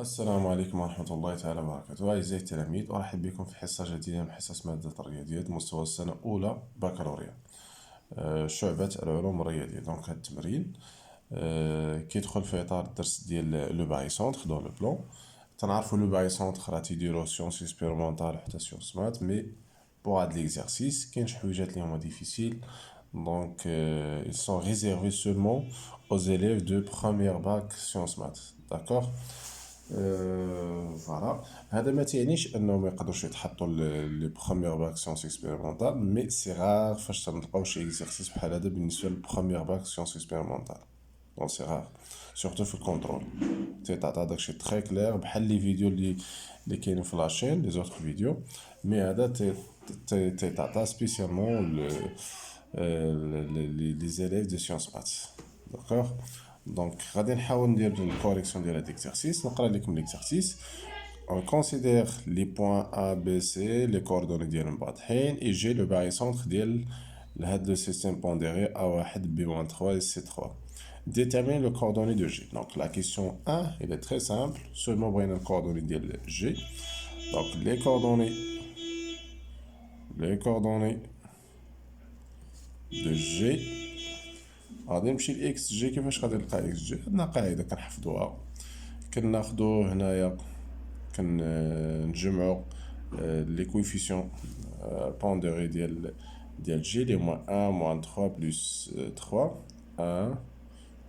السلام عليكم ورحمة الله تعالى وبركاته. أعزائي التلاميذ، أرحب بكم في حصة جديدة من حصص مادة الرياضيات مستوى السنة الأولى بكالوريا. شعبة العلوم الرياضية. دونك هاد التمرين كيدخل في إطار الدرس ديال لو باغي سونتر دون لو بلون. تنعرفو لو باغي سونتر راه تيديرو سيونس إكسبيريمونطال حتى سيونس مات، مي بوغ هاد ليكزارسيس كاين شي حويجات لي هما ديفيسيل. Donc, ils sont réservés seulement aux élèves de première bac sciences maths. D'accord. فوالا هذا ما تعنيش انهم ما يقدروش يتحطوا لي بروميير باك سيونس اكسبيريمونطال، مي سي غار فاش تلقاو شي اكزرسيس بحال هذا بالنسبه للبروميير باك سيونس اكسبيريمونطال. دونك سي غار سورتو في الكونترول تيعطى داكشي تري كلير بحال لي فيديو اللي كاينين في لاشين لي زوتر فيديو، مي هذا تيعطى سبيسيالمون لي زيليف دو سيونس مات. داكوغ. Donc, غادي نحاول ندير الكوريكسيون ديال هاد ليكزارسيس. نقرا لكم ليكزارسيس. On considère les points A, B, C, les coordonnées ديالهم واضحين et j'ai le barycentre ديال هاد le système pondéré A1, B-3 et C3. Détermine le coordonnée de G. Donc, la question 1, elle est très simple. Seulement بغينا le coordonnée ديال G. Donc, les coordonnées de G. غادي نمشي لاكس جي. كيفاش غادي نلقى اكس جي؟ عندنا قاعده كنحفظوها، كناخدو هنايا كنجمعو لي كويفيسيون بونديري ديال جي اللي هما 1 موان 3 بلس 3 1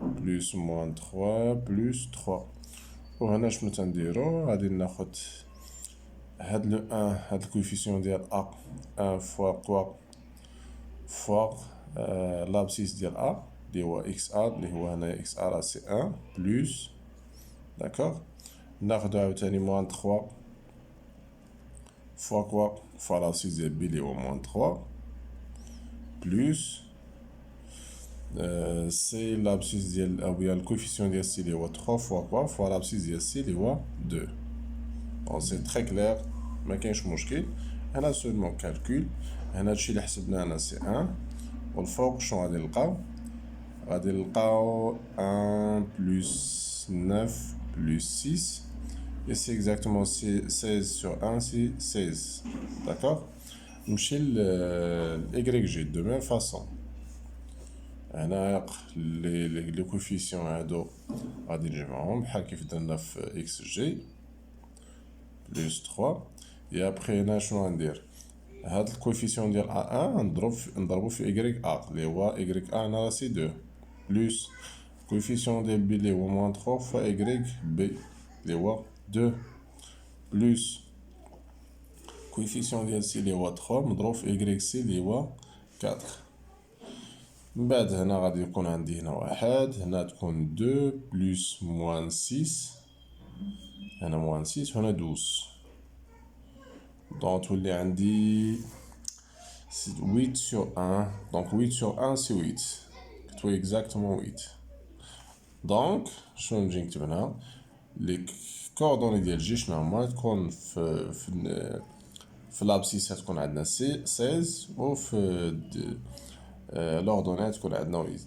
بلس موان 3 بلس 3. وهنا شنو تنديرو؟ غادي ناخد هاد لو 1 هاد الكويفيسيون ديال ا 1 فوا كوا فوا لابسيس ديال ا اللي هو اكس ا اللي هو هنايا اكس ا راه سي 1 بلس. داكوغ. ناخدو عاوتاني موان 3 فوا كوا فوا لابسيس ديال بي اللي هو موان 3 بلس سي لابسيس ديال او بيان الكويفيسيون ديال سي اللي هو 3 فوا كوا فوا لابسيس ديال سي اللي هو 2. دونك سي تري كلير، ما كاينش مشكل. هنا سولمون كالكول. هنا هادشي اللي حسبناه هنا سي 1، والفوق شنو غادي نلقاو؟ غادي نلقاو 1 بلس 9 بلس 6 et c'est exactement 16 sur 1 c'est 16. D'accord. نمشي ل y de même façon. هنا لي كوفيسيون هادو غادي نجمعهم بحال كيف درنا في اكس جي بلس 3. et après هنا شنو غندير؟ هاد الكوفيسيون ديال A1 نضربو في YA اللي هو YA هنا راه سي 2 بلس كوفيسيون ديال B اللي هو موان 3 فوا YB اللي هو 2 بلس كوفيسيون ديال C اللي هو 3 مضروب في YC اللي هو 4. من بعد هنا غادي يكون عندي هنا واحد، هنا تكون 2 بلس موان 6، هنا موان 6 وهنا 12. دونك تولي عندي 8 sur 1. Donc 8 sur 1 c'est 8. كتبو exactement 8. دونك شنو نجي نكتب هنا؟ لي كوردوني ديال جي شنو هما؟ تكون في لابسيس تكون عندنا 16 و في لوردونات تكون عندنا 8.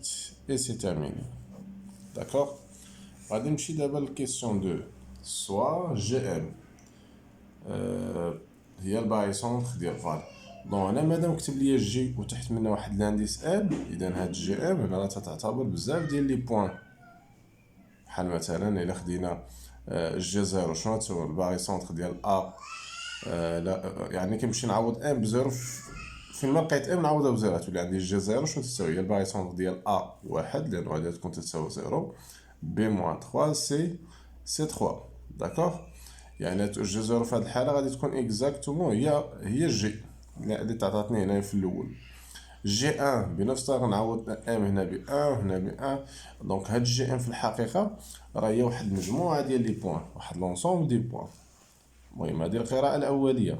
اي سي تيرميني. داكوغ. غادي نمشي دابا لكيسيون 2. سوا جي ام هي الباغي سونتر ديال فال. دونك هنا مادام كتب ليا جي وتحت منها واحد لانديس ام، اذا هاد جي ام هنا راه تعتبر بزاف ديال لي بوين. بحال مثلا الا خدينا جي زيرو شنو تساوي الباغي سونتر ديال ا؟ لا يعني كنمشي نعوض ام بزيرو فين ما لقيت ام نعوضها بزيرو تولي عندي جي زيرو شنو تساوي؟ هي الباغي سونتر ديال ا واحد لانه غادي تكون تساوي زيرو بي موان 3 سي 3. داكوغ. يعني جي زيرو في هاد الحاله غادي تكون اكزاكتومون هي جي اللي تعطاتني هنا في الاول. جي 1 بنفس الطريقه نعوض ام هنا ب 1 وهنا ب 1. دونك هاد جي ام في الحقيقه راه هي واحد المجموعه ديال لي بوين، واحد لونسومبل دي بوين. المهم هذه القراءه الاوليه.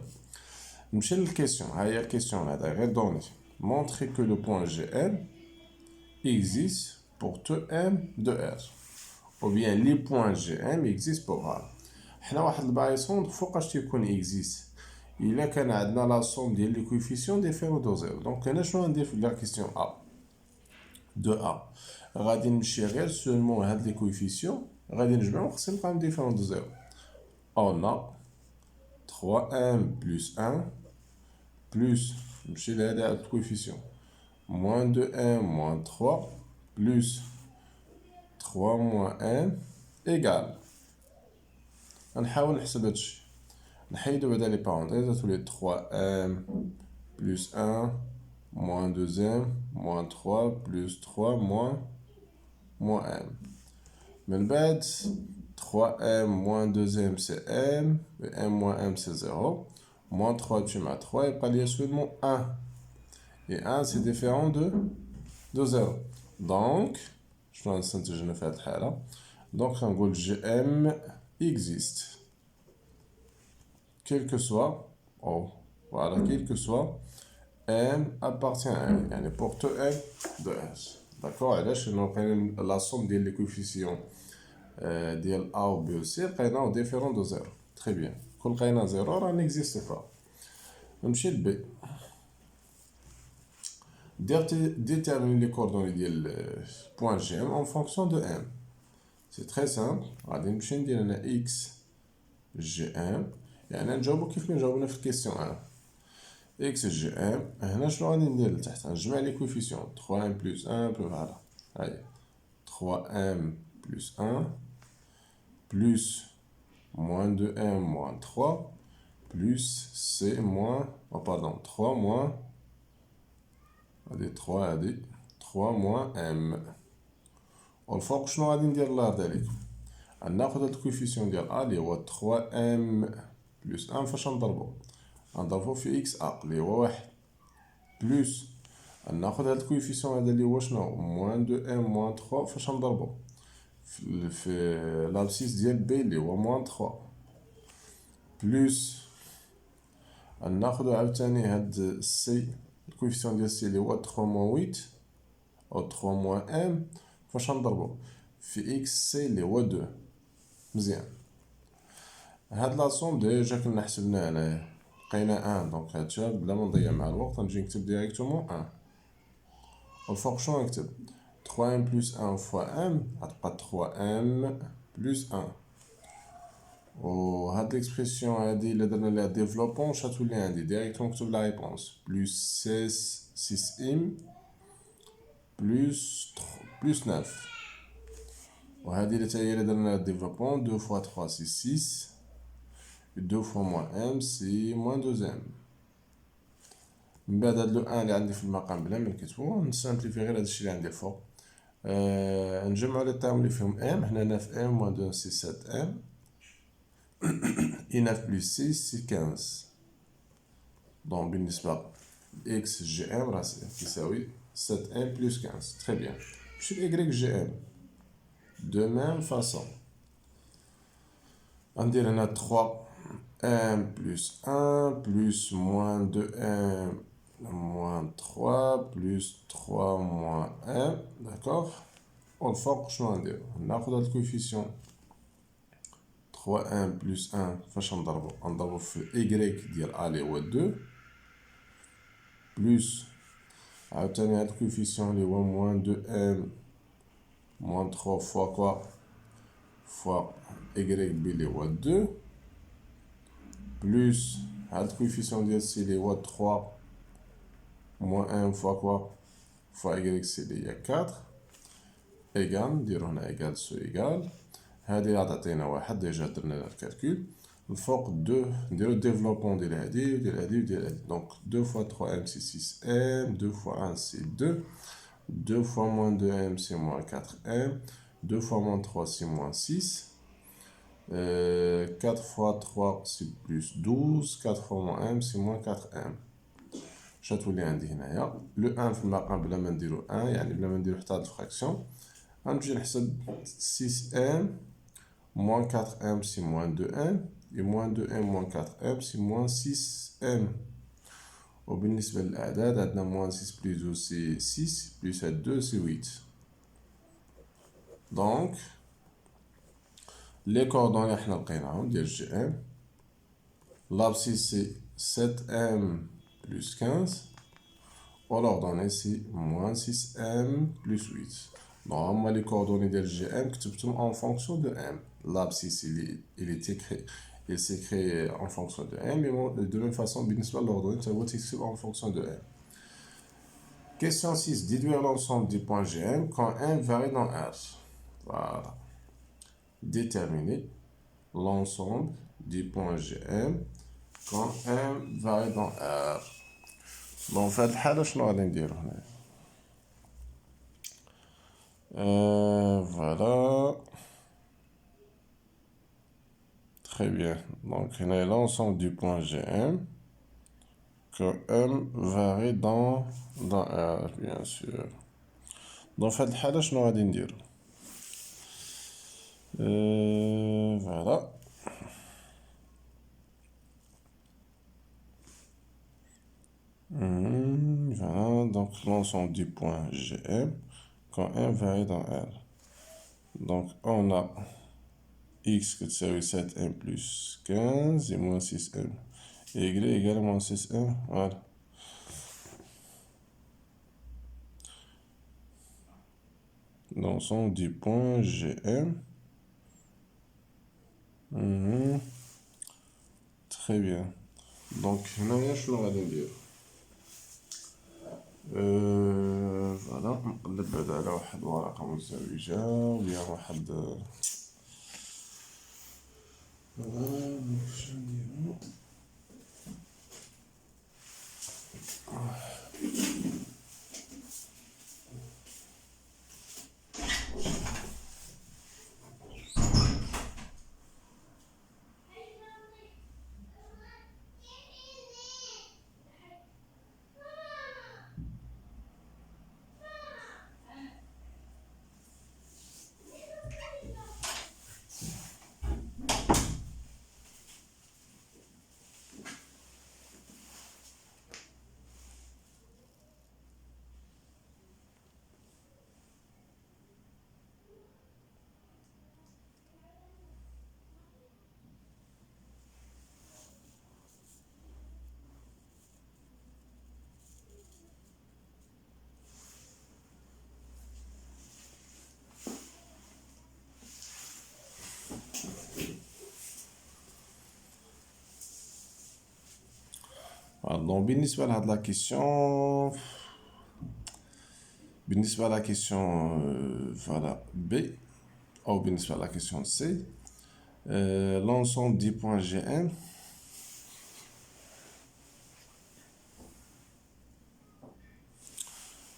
نمشي للكيسيون. ها هي الكيسيون هذا غير دوني montrer que le point GM existe pour tout M de R ou bien les points GM existent pour R. حنا واحد البايسون فوقاش تيكون اكزيست الا كان عندنا لا سوم ديال لي كويفيسيون ديفيرو دو زيرو. دونك هنا شنو غندير في لا كيسيون ا دو ا؟ غادي نمشي غير سولمون هاد لي كويفيسيون غادي نجمعهم خصهم يبقاو ديفيرون دو زيرو. On a 3m plus 1 plus, je vais aller à le coefficient, moins 2m moins 3 plus 3 moins m égale. نحاول نحسب هادشي. نحيدو بعدا لي بارونتيز تولي 3m plus 1 moins 2m moins 3 plus 3 moins m. من بعد 3m moins 2m c'est m, et m moins m c'est 0. Moins 3 tu mets 3 et pas lié seulement 1. Et 1 c'est différent de 0. Donc, je vais نستنتج هنا في هاد الحالة. Donc غنقول gm existe. Quel que soit, oh, voilà, quel que soit, m appartient à m. يعني pour tout m de s. D'accord? علاش لأنه la somme ديال les coefficients ديال A ou B ou C لقيناه différent de 0. Très bien. كون لقينا 0 راه n'existe pas. نمشي ل B. Détermine les coordonnées ديال point gm en fonction de m. C'est très simple. غادي نمشي ندير هنا x gm. يعني نجاوبو كيف ما جاوبنا في الكيستيون 1. x gm. هنا شنو غادي ندير لتحت؟ نجمع لي كوفيسيون 3m plus 1 plus voilà. هاهي 3m plus 1 plus moins 2m moins 3 plus c moins, oh pardon, 3 moins, هادي 3 هادي 3 moins m. والفوق شنو غادي ندير الله يرضي عليكم؟ غناخد هاد الكوفيسيون ديال ا اللي هو 3m plus 1 فاش نضربو؟ غنضربو في x a اللي هو 1 بلوس ناخد هاد الكوفيسيون هذا اللي هو شنو موان 2m موان 3 فاش نضربو في لابسيس ديال بي اللي هو موان 3 بلوس ناخدو عاوتاني هاد سي الكوفيسيون ديال سي اللي هو 3 موان 8 او 3 موان ام فاش نضربو في اكس سي اللي هو 2 مزيان. هاد لا سوم ديجا كنا حسبناها هنايا لقينا 1 دونك هادشي بلا ما نضيع مع الوقت نجي نكتب ديريكتومون 1 والفوق شنو نكتب 3m plus 1 fois m غتبقى 3m plus 1 و هاد ليكسبرسيون هادي الا درنا ليها ديفلوبون شغتولي عندي ديريكتومون نكتب لا ريبونس بلس 6m بلس 9 وهادي اللي تاهي الا درنا ليها ديفلوبون 2 fois 3 c'est 6 2 fois moins m c'est moins 2m. من بعد هاد لو 1 اللي عندي في المقام بلا ما نكتبو نسامبليفي غير هادشي اللي عندي الفوق. نجمعو لي طيم اللي فيهم m هنا 9m moins 2 c'est 7m et 9 plus 6 c'est 15. donc بالنسبة x gm راه كيساوي 7m plus 15. très bien. مشي ل y gm de même façon غندير هنا 3m plus 1 plus moins 2m moins 3 plus 3 moins 1 d'accord. والفوق شنو غندير ناخد هاد الكوفيسيون 3m plus 1 فاش نضربو في y ديال a اللي هو 2 بلس عاوتاني هاد الكوفيسيون اللي هو moins 2m moins 3 fois quoi fois y b اللي هو 2 بلس هاد الكوفيسيون ديال c اللي هو 3 moins 1 fois quoi fois y c اللي هي 4 égal نديرو هنا égal سو égal هادي غتعطينا واحد ديجا درنا لها الكالكول. الفوق 2 نديرو ديفلوبون ديال هادي وديال هادي وديال هادي دونك 2 fois 3m c'est 6m 2 fois 1 c'est 2 2 fois moins 2m c'est moins 4m 2 fois moins 3 c'est moins 6 4 fois 3 c'est plus 12 4 fois moins m c'est moins 4m. شتولي عندي هنايا لو 1 في المقام بلا ما نديرو 1 يعني بلا ما نديرو حتى هاد الفراكسيون غنمشي نحسب 6m moins 4m c'est moins 2m et moins 2m moins 4m c'est moins 6m. وبالنسبة للأعداد عندنا moins 6 plus 12 c'est 6 plus 2 c'est 8. donc les coordonnées حنا لقيناهم ديال gm l'abscisse c'est 7m plus 15 و l'ordonnée c'est moins 6m plus 8. donc هما les coordonnées ديال gm كتبتهم en fonction de m. l'abscisse il est écrit il s'écrit en fonction de m, et de même façon, l'ordonnée, ça va s'écrire en fonction de m. Question 6. Déduire l'ensemble du point GM quand m varie dans R. Voilà. Déterminer l'ensemble du point GM quand m varie dans R. Bon, في هذه الحالة شنو غادي نديرو هنا؟ Voilà. Très bien. Donc, on a l'ensemble du point GM que M varie dans R, bien sûr. Donc, في هذه الحالة شنو غادي نديرو؟ Voilà. Voilà. Donc, l'ensemble du point GM quand M varie dans R. Donc, on a x qui est 7m plus 15 et moins 6m. Et y égale moins 6m. Voilà. L'ensemble du point GM. Très bien. Donc, هنا شنو غادي ندير؟ فوالا نقلب بعدا على واحد الورقة مزدوجة ولا واحد شنو نديرو؟ Donc, بالنسبة لهاد la question, بالنسبة à la question voilà, B, ou بالنسبة à la question C, l'ensemble du point GM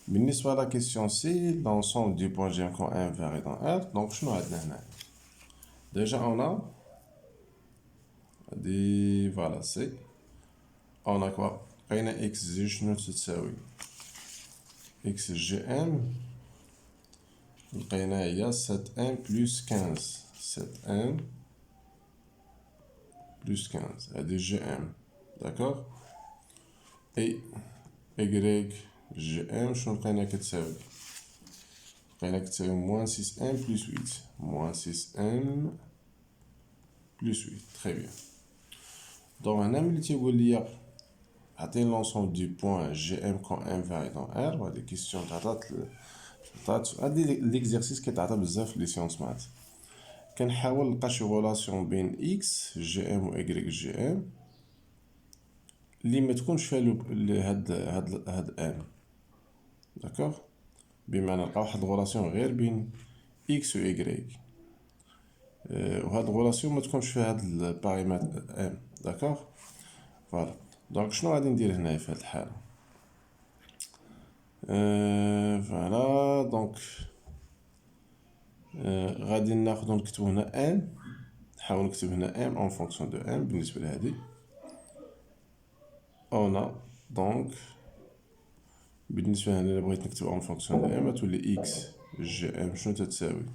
بالنسبة à la question C, l'ensemble du point GM quand M varie dans R. Donc, شنو عندنا هنا؟ Déjà, on a des, voilà, C. On a quoi؟ لقينا x زي شنو تساوي x GM لقينا هي 7m plus 15 7m plus 15 هذه GM d'accord et y GM شنو لقينا كتساوي لقينا كتساوي moins 6m plus 8 moins 6m plus 8 très bien donc هنا ملي تيقول لي عطيني l'ensemble du point GM quand M varie dans R وهادي كيستيون هادي ليكزيرسيس كيتعطى بزاف في لي سيونس مات كنحاول نلقى شي غولاسيون بين اكس جي ام و اي جي ام اللي ما تكونش فيها هاد ام داكوغ بمعنى نلقى واحد الغولاسيون غير بين اكس و اي وهاد الغولاسيون ما تكونش فيها هاد الباريمتر ام داكوغ فوالا دونك شنو غادي ندير هنايا في هاد الحاله فوالا دونك غادي ناخدو نكتبو هنا ان نحاول نكتب هنا ام اون فونكسيون دو ام بالنسبه لهادي انا دونك بالنسبه هنا الا بغيت نكتب اون فونكسيون دو ام تولي اكس جي ام شنو تتساوي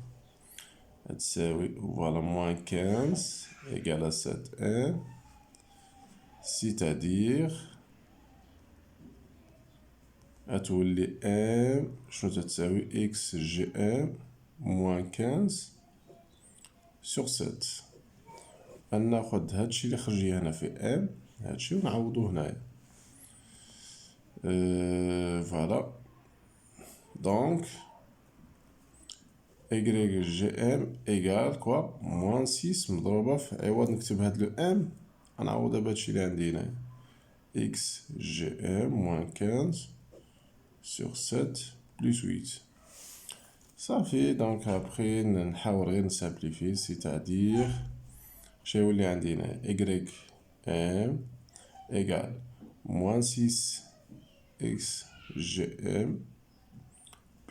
فوالا موان 15 ايكال 7 ام سيتادير تولي ام شنو تتساوي اكس جي ام موان 15 سور 7 غناخد هادشي اللي خرج لي هنا في ام هادشي ونعوضو هنايا فوالا دونك YGM égale quoi moins 6 مضروبة في عوض نكتب هاد لو M غنعوضها بهادشي اللي عندي هنايا XGM moins 15 sur 7 plus 8 صافي. دونك ابخي نحاول غير نسامبليفي سيتادير شنو اللي عندي هنا YM égale moins 6 XGM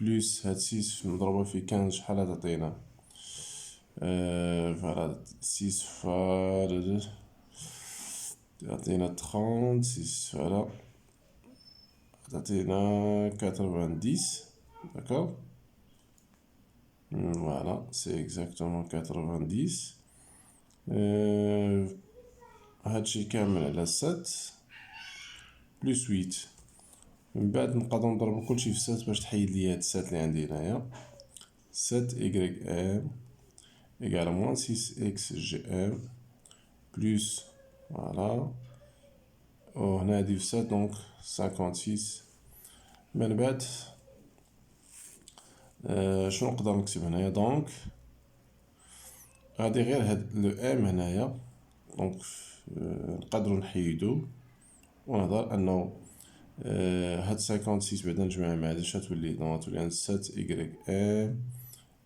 بلوس هاد 6 مضروبة في 15 شحال تعطينا فوالا 6 فار تعطينا 30 6 فوالا تعطينا 90 d'accord. Voilà, c'est exactement 90. هادشي كامل على 7 بلس 8 من بعد نقدر نضرب كلشي في 7 باش تحيد لي هاد 7 اللي عندي هنايا 7 y m égale moins 6 x g m plus voilà وهنا هادي في 7 دونك 56 من بعد شنو نقدر نكتب هنايا دونك غادي غير هاد لو ام هنايا دونك نقدروا نحيدو ونهضر انه هاد 56 بعدا نجمعها مع هادي اش غتولي دونك غتولي عند 7 y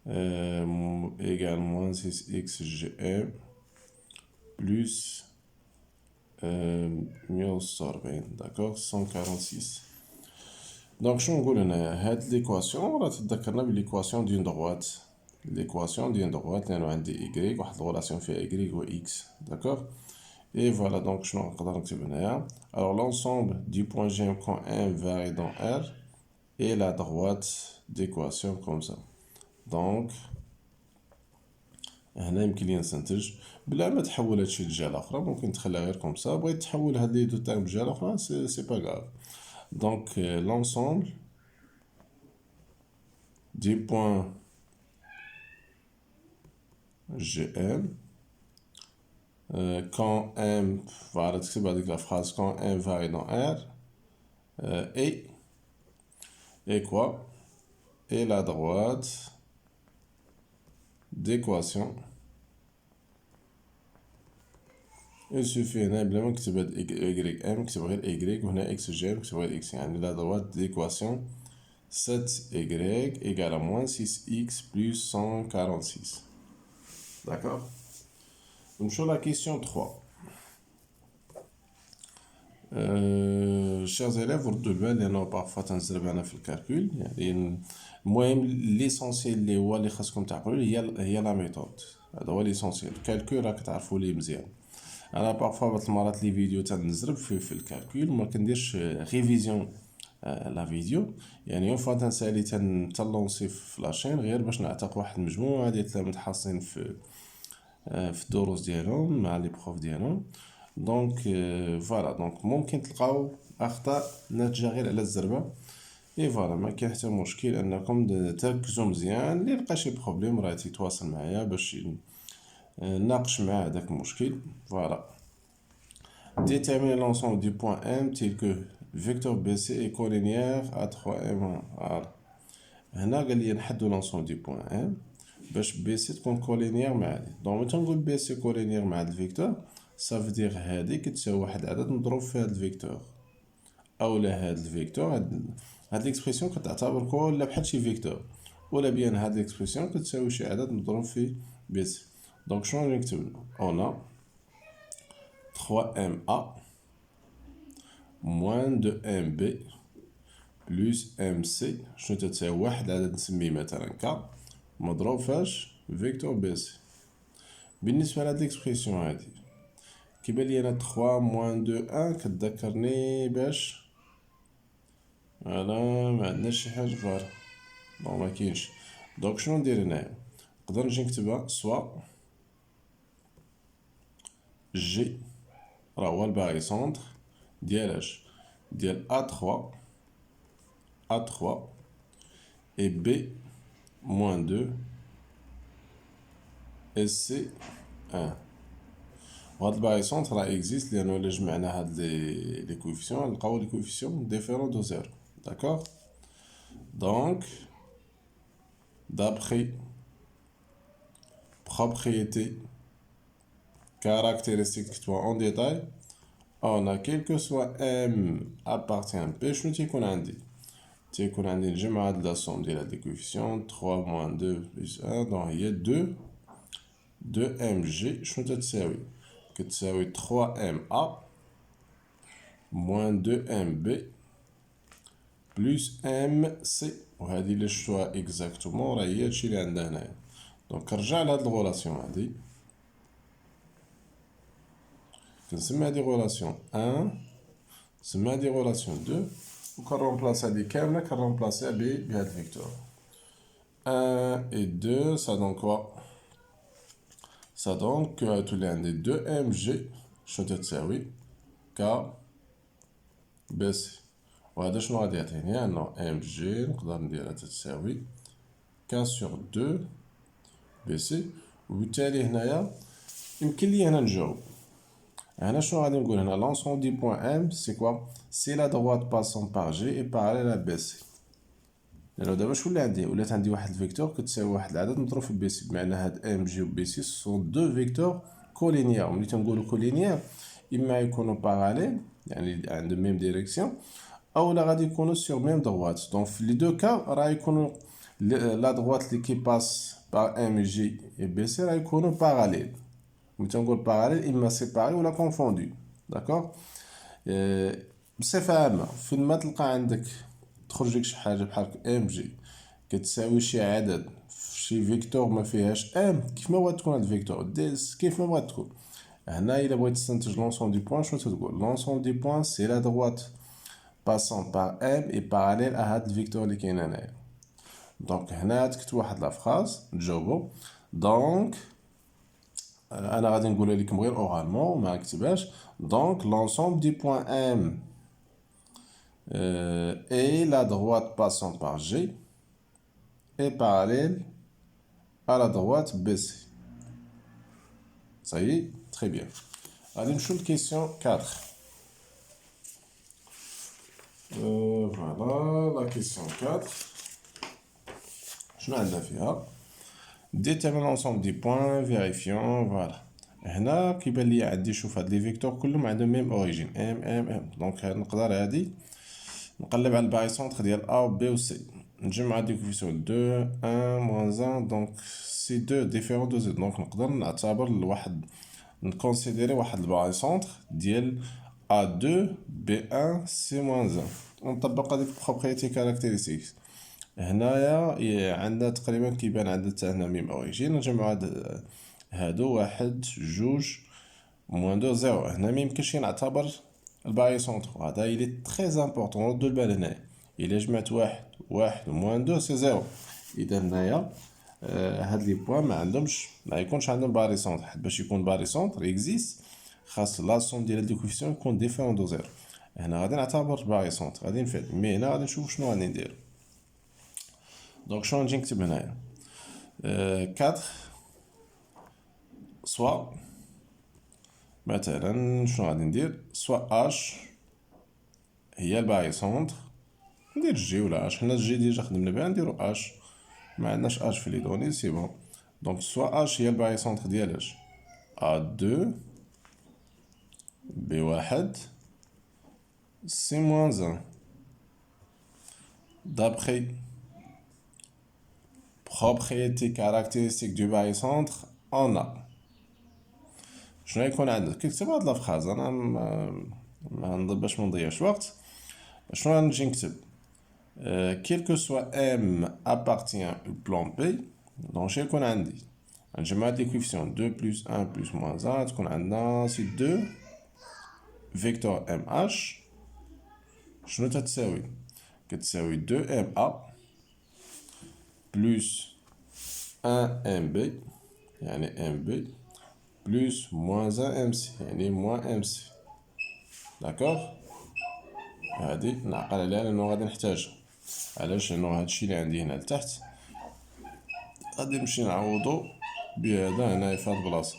m égal moins 6 x g m plus 146 داكوغ 146. دونك شنو نقول هنايا هاد ليكواسيون راه تذكرنا بليكواسيون ديال دروات ليكواسيون ديال دروات لانه عندي y واحد الغولاسيون فيها y و x داكوغ. Et voilà, donc je vais écrire là. Alors l'ensemble du point G quand M varie dans R est la droite d'équation comme ça. Donc هنا يمكن لي نستنتج بلا ما تحول هادشي لجهة الأخرى ممكن تخليها غير كوم سا بغيت تحول هاد لي دو تيرم لجهة الأخرى سي با غاف. Donc l'ensemble du point GM quand M, voilà, تكتب هذيك la phrase quand M varie dans R et quoi et la droite d'équation. Il suffit هنا بلا ما نكتب هاد y m نكتب غير y وهنا x g نكتب غير x يعني la droite d'équation 7y égale à moins 6x plus 146. D'accord. نمشيو la question 3. Chers élèves ردوا البال لأنه بارفوا تنزرب أنا في الكالكول يعني المهم ليسونسيال اللي هو اللي خاصكم تعقلوا هي لا ميثود هذا هو ليسونسيال. الكالكول راك تعرفوا ليه مزيان. انا بارفوا بعض المرات لي فيديو تنزرب في الكالكول ما كنديرش ريفيزيون لا فيديو يعني يوم فوا تنسالي تنلونسي في لاشين غير باش نعتق واحد المجموعه ديال التلاميذ حاصين في الدروس ديالهم مع لي بروف ديالهم. دونك فوالا دونك ممكن تلقاو اخطاء ناتجه غير على الزربه اي فوالا ما كاين حتى مشكل انكم تركزوا مزيان. اللي لقى شي بروبليم راه تيتواصل معايا باش ناقش معاه هذاك المشكل. فوالا déterminer l'ensemble du point M tel que vecteur BC est collinéaire à 3M. فوالا هنا قال لي نحدو l'ensemble du point M باش BC تكون كولينيير مع هادي. دونك ملي تنقول BC كولينيير مع هاد الفيكتور صافي هادي كتساوي واحد العدد مضروب في هاد الفيكتور اولا هاد الفيكتور هاد ليكسبرسيون كتعتبر كلها بحال شي فيكتور ولا بيان هاد ليكسبرسيون كتساوي شي عدد مضروب في BC. Donc, je vais écrire, on a 3MA moins 2MB plus MC شنو تتساوي واحد العدد نسميه مثلا ك مضروب فاش فيكتور بي سي. بالنسبة لهاد ليكسبرسيون هادي كيبان لي انا 3 موان 2 1 كتذكرني باش انا ما عندناش شي حاجة فار دونك ما كاينش. دونك شنو ندير هنايا نقدر نجي نكتبها سوا G راه هو الباريسونتر ديال اش ديال A3 et B moins 2 et C 1. وهاد الباريسونتر راه اكزيست لانه الا جمعنا هاد لي كوفيسيون نلقاو لي كوفيسيون ديفيرون دو زيرو. داكوغ. دونك d'après propriété caractéristique كتبوها en détail. On a quel que soit M appartient à P شنو تيكون عندي تيكون عندي نجمع هاد لا somme ديال هاد لي كوفيسيون 3 moins 2 plus 1 دونك هي 2 2mg شنو تتساوي كتساوي 3ma moins 2mb plus mc وهذه اللي شفتوها اكزاكتومون راه هي هادشي اللي عندنا هنايا دونك كنرجع لهاد الغولاسيون هادي كنسمي هادي غولاسيون 1 نسمي هادي غولاسيون 2 وكنرومبلاصي هادي كامله كنرومبلاصيها بهاد الفيكتور 1 et 2 ça donne quoi ça donne que تولي عندي 2mg شنو تتساوي ك بي سي وهذا شنو غادي يعطيني انه mg نقدر نديرها تتساوي ك sur 2 بي سي وبالتالي هنايا يمكن لي هنا نجاوب هنا شنو غادي نقول هنا l'ensemble du point M c'est quoi c'est la droite passant par G et parallèle à BC لأنه دابا شو اللي عندي ولات عندي واحد الفيكتور كتساوي واحد العدد مضروب في بي سي بمعنى هاد ام جي و بي سي سون دو فيكتور كولينيير ملي تنقولو كولينيير اما يكونوا باراليل يعني عندهم ميم ديريكسيون اولا غادي يكونوا سور ميم دروات دونك في لي دو كا راه يكونوا لا دروات اللي كي باس بار ام جي اي بي سي راه يكونوا باراليل ملي تنقول باراليل اما سيباري ولا كونفوندو داكوغ بصفه عامه فين ما تلقى عندك تخرج لك شي حاجه بحال ام جي كتساوي شي عدد في شي فيكتور ما فيهاش ام كيف ما بغات تكون هاد الفيكتور ديس كيف ما بغات تكون هنا الا بغيت تستنتج لونسون دي بوين شنو تقول لونسون دي بوين سي لا دروات باسون بار ام اي باراليل ا هاد الفيكتور اللي كاين هنايا دونك هنا تكتب واحد لا فراز تجاوبو دونك انا غادي نقولها لكم غير اورالمون ما نكتبهاش دونك لونسومبل دي بوين ام et la droite passant par G est parallèle à la droite BC. Ça y est, très bien. Allez, nous la question 4. Voilà, la question 4. Je vais faire. Détermine l'ensemble des points, vérifions, voilà. هنا كيبان لي عندي شوف هاد لي فيكتور كلهم عندهم ميم اوريجين ام دونك نقدر هادي نقلب على الباي سونتر ديال A و B و C نجمع دي كوفيسيون 2 1 moins 1 دونك سي 2 ديفيرون دو زد دونك نقدر نعتبر لواحد نكونسيديري واحد الباي سونتر ديال A2 B1 C moins 1 ونطبق هذيك بروبريتي كاركتيرستيك هنايا عندنا تقريبا كيبان عندنا حتى هنا ميم اوريجين نجمعو هادو واحد جوج موان دو زيرو هنا ميمكنش نعتبر الباي سونتر هذا إلي تري امبورطون ردو البال هنايا إلا جمعت واحد و موان دو سي زيرو إذا هنايا هاد لي بوان ما يكونش عندهم باري سونتر حيت باش يكون باري سونتر اكزيست خاص لا سوم ديال هاد لي كوفيسيون يكون ديفيرون دو زيرو هنا غادي نعتبر باري سونتر غادي نفعل مي هنا غادي نشوف شنو غادي ندير دونك شنو نجي نكتب هنايا 4 سوا مثلا شنو غادي ندير سوا اش هي الباي سونتر ندير جي ولا اش حنا جي ديجا خدمنا بها نديرو اش ما عندناش اش في لي دوني سي بون دونك سوا اش هي الباي سونتر ديال اش A2 B1 C moins 1 d'après propriété caractéristique du barycentre on a شنو يكون عندك كتب هاد لافراز انا ما باش ما نضيعش وقت شنو غنجي نكتب quel que soit M appartient au plan B donc شنو يكون عندي نجمع هاد لي كوفيسيون 2 plus 1 plus moins 1 تكون عندنا سي 2 فيكتور ام اش شنو تتساوي كتساوي 2 ام ا بلس 1 ام بي يعني ام بي بلس موان 1 ام سي يعني موان ام سي داكوغ هادي نعقل عليها لانه غادي نحتاجها علاش لانه هادشي اللي عندي هنا لتحت غادي نمشي نعوضو بهذا هنايا في هاد البلاصه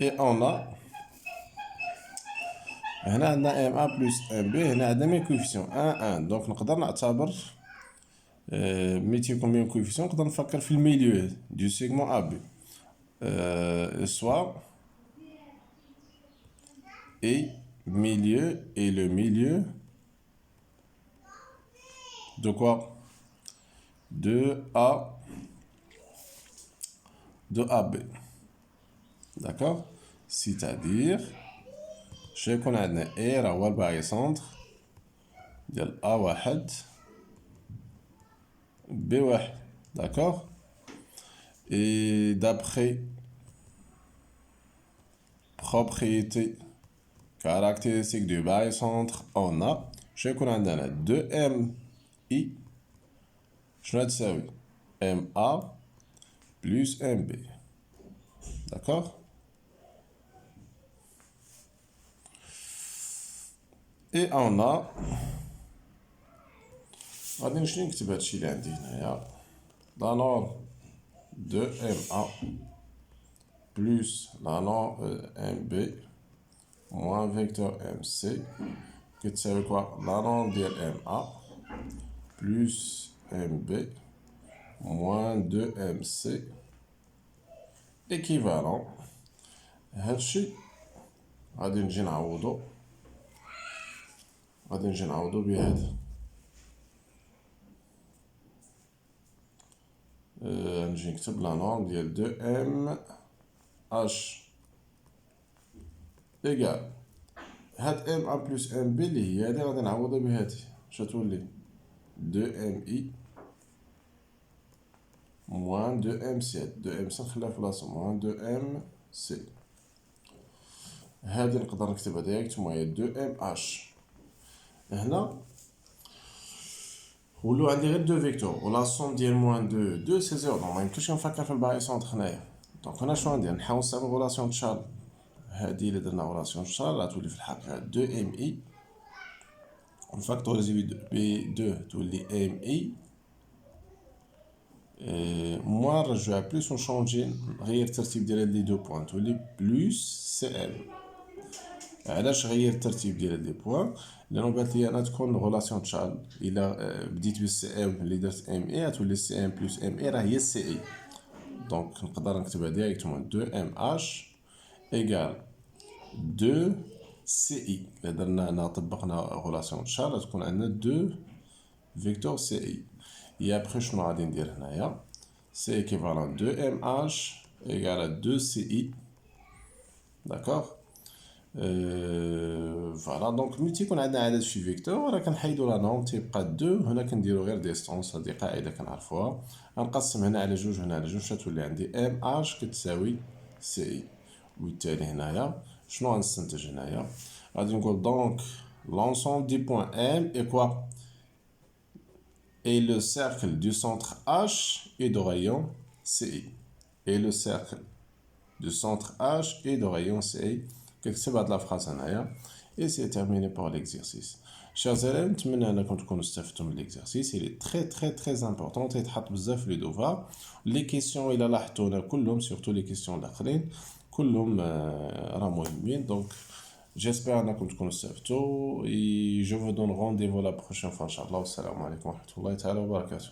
اي اون هنا عندنا ام ا بلس ام بي هنا عندنا ميم كوفيسيون 1 دونك نقدر نعتبر ملي تيكون ميم كوفيسيون نقدر نفكر في الميليو دو سيغمون ا بي soit et milieu, et le milieu de quoi? De A, de AB. D'accord? C'est-à-dire, شيكون عندنا A راه هو الباغيسونتر ديال A1 B1. D'accord? Et d'après propriété caractéristique du barycentre, on a شيكون عندنا 2MI شنو تساوي MA plus MB. D'accord? Et on a غادي نمشي نكتب هادشي اللي عندي هنايا la norme de MA plus la norme MB moins vecteur MC كتساوي كوا la norme ديال MA plus MB moins 2MC équivalent هادشي غادي نجي نعوضو بهذا نجي نكتب لا نورم ديال 2 MH إيكال هاد MA بلس MB اللي هي هادي غادي نعوضو بهادي اش غتولي 2MI moins 2MC. 2MC نخليها في بلاصتو moins 2MC. هادي نقدر نكتبها ديريكتومون هي 2MH. هنا ولو عندي غير دو فيكتور ولا سوم ديال موان دو سي زيرو، دونك ميمكنش نفكر في الباغيسونتر هنايا. دونك هنا شنو ندير؟ نحاول نستعمل غولاسيون تشارل. هادي إلا درنا غولاسيون تشارل غتولي في الحقيقة 2MI نفاكتوريزي ب 2 تولي MI موان نرجعوها بلوس ونشونجي نغير الترتيب ديال هاد لي دو بوان تولي بلوس CL. علاش غير الترتيب ديال هاد لي بوان؟ لأنو قالت لي أنا تكون غولاسيون تشارل إلا بديت بالسي ام اللي درت ام اي غتولي سي ام بلس ام اي راه هي سي اي. دونك نقدر نكتبها ديريكتومون 2 ام اش إيكال 2 سي اي. إلا درنا هنا طبقنا غولاسيون تشارل تكون عندنا 2 فيكتور سي اي. اي ابخي شنو غادي ندير هنايا؟ سي ايكيفالون 2 ام اش إيكال 2 سي اي. داكوغ؟ فوالا دونك ملي تيكون عندنا عدد في فيكتور راه كنحيدو لا نورم تيبقى 2 هنا كنديرو غير ديستونس. هادي قاعده كنعرفوها. غنقسم هنا على جوج هنا على جوج تولي عندي ام اش كتساوي سي اي. وبالتالي هنايا شنو غنستنتج هنايا؟ غادي نقول دونك l'ensemble des points M est quoi? Et le cercle du centre H est de rayon CI. Et le cercle du centre H est de rayon CI. كتكتب هاد لا فراز هنايا. Et c'est terminé pour l'exercice. Chers élèves, نتمنى انكم تكونوا استفدتوا من l'exercice. Il est très important تيتحط بزاف في لي دوفار. لي كيسيون الى لاحظتونا كلهم سورتو لي كيسيون الاخرين كلهم راه مهمين. دونك j'espère انكم تكونوا استفدتوا. Et je vous donne rendez-vous la prochaine fois ان شاء الله. والسلام عليكم ورحمة الله تعالى وبركاته.